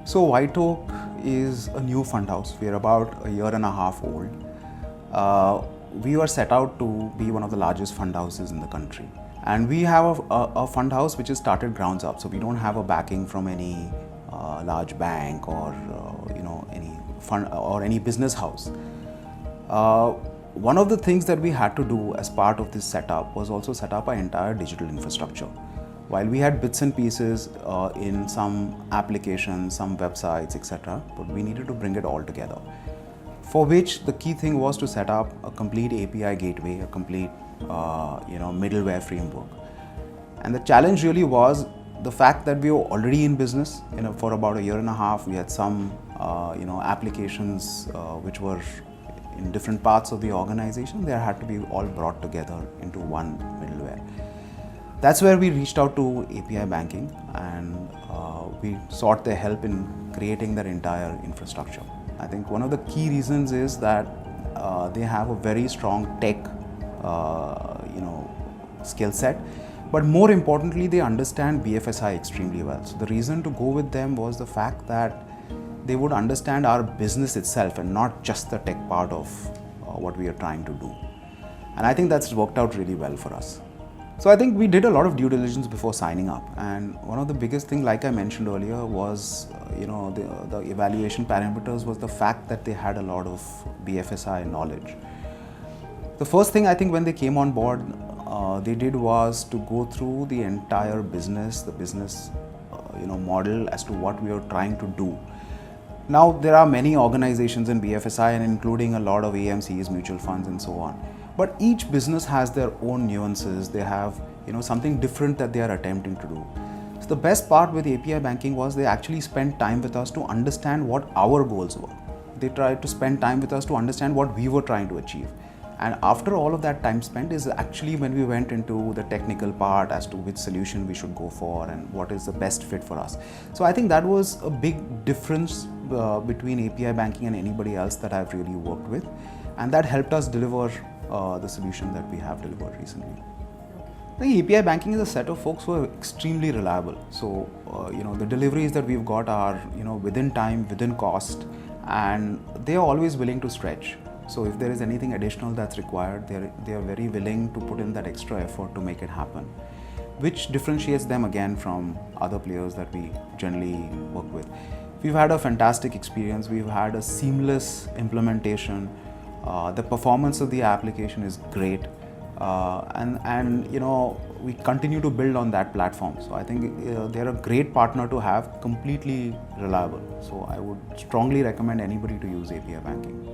So WhiteOak is a new fund house. We are about a year and a half old. We were set out to be one of the largest fund houses in the country. And we have a fund house which is started grounds up. So we don't have a backing from any large bank or any fund or any business house. One of the things that we had to do as part of this setup was also set up our entire digital infrastructure. While we had bits and pieces in some applications, some websites, etc., but we needed to bring it all together. For which the key thing was to set up a complete API gateway, a complete middleware framework. And the challenge really was the fact that we were already in business. For about a year and a half, we had some applications which were in different parts of the organization. They had to be all brought together into one middleware. That's where we reached out to API banking, and we sought their help in creating that entire infrastructure. I think one of the key reasons is that they have a very strong tech skill set, but more importantly, they understand BFSI extremely well. So the reason to go with them was the fact that they would understand our business itself and not just the tech part of what we are trying to do. And I think that's worked out really well for us. So I think we did a lot of due diligence before signing up, and one of the biggest thing, like I mentioned earlier, was the evaluation parameters was the fact that they had a lot of BFSI knowledge. The first thing I think when they came on board, they did was to go through the entire business, the business model as to what we are trying to do. Now there are many organizations in BFSI, and including a lot of AMCs, mutual funds, and so on. But each business has their own nuances. They have something different that they are attempting to do. So the best part with API banking was they actually spent time with us to understand what our goals were. They tried to spend time with us to understand what we were trying to achieve. And after all of that time spent is actually when we went into the technical part as to which solution we should go for and what is the best fit for us. So I think that was a big difference between API banking and anybody else that I've really worked with. And that helped us deliver the solution that we have delivered recently. I think API banking is a set of folks who are extremely reliable. So, the deliveries that we've got are, within time, within cost, and they are always willing to stretch. So if there is anything additional that's required, they are very willing to put in that extra effort to make it happen, which differentiates them again from other players that we generally work with. We've had a fantastic experience. We've had a seamless implementation. The performance of the application is great, and we continue to build on that platform. So I think they're a great partner to have, completely reliable. So I would strongly recommend anybody to use API banking.